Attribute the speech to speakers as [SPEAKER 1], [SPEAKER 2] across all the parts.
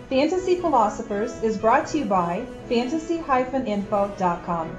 [SPEAKER 1] Fantasy Philosophers is brought to you by fantasy-info.com.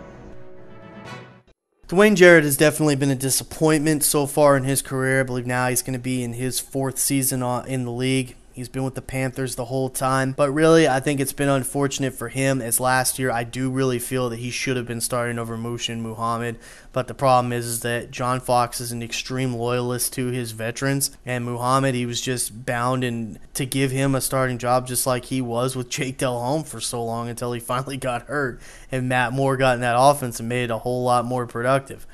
[SPEAKER 2] Dwayne Jarrett has definitely been a disappointment so far in his career. I believe now he's going to be in his 4th season in the league. He's been with the Panthers the whole time. But really, I think it's been unfortunate for him, as last year I do really feel that he should have been starting over Muhammed. But the problem is that John Fox is an extreme loyalist to his veterans. And Muhammed, he was just bound to give him a starting job just like he was with Jake Delhomme for so long until he finally got hurt. And Matt Moore got in that offense and made it a whole lot more productive.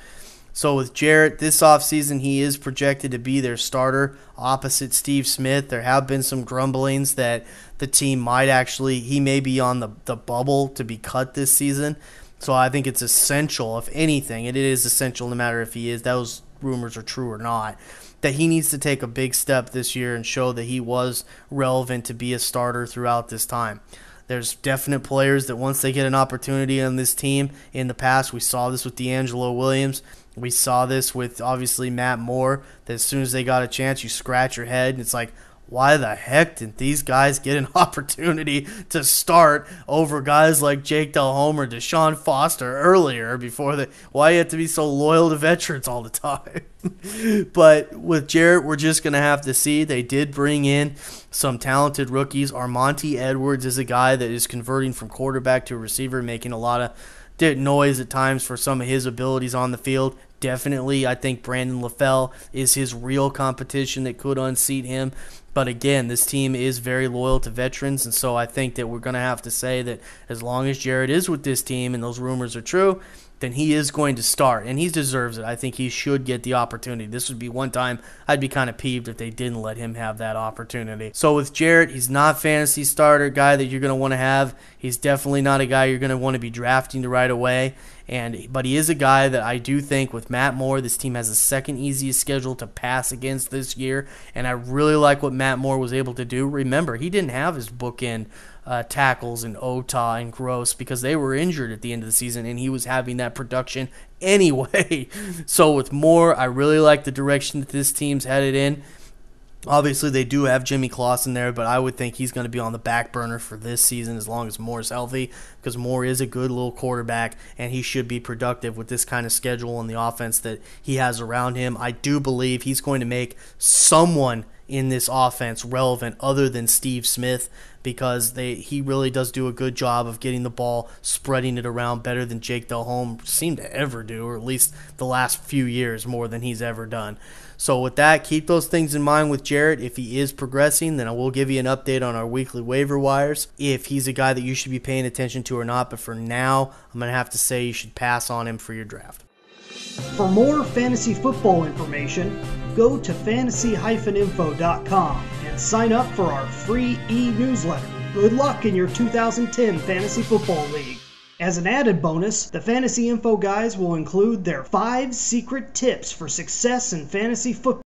[SPEAKER 2] So with Jarrett, this offseason, he is projected to be their starter opposite Steve Smith. There have been some grumblings that the team he may be on the bubble to be cut this season. So I think it's essential, if anything, it is essential no matter if he is, those rumors are true or not, that he needs to take a big step this year and show that he was relevant to be a starter throughout this time. There's definite players that once they get an opportunity on this team, in the past, we saw this with D'Angelo Williams. We saw this with, obviously, Matt Moore, that as soon as they got a chance, you scratch your head, and it's like, why the heck didn't these guys get an opportunity to start over guys like Jake Delhomme or Deshaun Foster earlier why you have to be so loyal to veterans all the time? But with Jarrett, we're just going to have to see. They did bring in some talented rookies. Armantie Edwards is a guy that is converting from quarterback to a receiver, making a lot of noise at times for some of his abilities on the field. Definitely, I think Brandon LaFell is his real competition that could unseat him. But again, this team is very loyal to veterans, and so I think that we're going to have to say that as long as Jarrett is with this team and those rumors are true, then he is going to start, and he deserves it. I think he should get the opportunity. This would be one time I'd be kind of peeved if they didn't let him have that opportunity. So with Jarrett, he's not a fantasy starter guy that you're going to want to have. He's definitely not a guy you're going to want to be drafting right away. But he is a guy that I do think with Matt Moore, this team has the second easiest schedule to pass against this year, and I really like what Matt Moore was able to do. Remember, he didn't have his bookend tackles in Ota and Gross because they were injured at the end of the season, and he was having that production anyway. So with Moore, I really like the direction that this team's headed in. Obviously, they do have Jimmy Clausen there, but I would think he's going to be on the back burner for this season as long as Moore's healthy, because Moore is a good little quarterback, and he should be productive with this kind of schedule and the offense that he has around him. I do believe he's going to make someone in this offense relevant other than Steve Smith, because he really does do a good job of getting the ball, spreading it around better than Jake Delhomme seemed to ever do, or at least the last few years more than he's ever done. So with that, keep those things in mind with Jarrett. If he is progressing, then I will give you an update on our weekly waiver wires, if he's a guy that you should be paying attention to or not. But for now, I'm going to have to say you should pass on him for your draft.
[SPEAKER 3] For more fantasy football information, go to fantasy-info.com and sign up for our free e-newsletter. Good luck in your 2010 Fantasy Football League. As an added bonus, the Fantasy Info guys will include their 5 secret tips for success in fantasy football.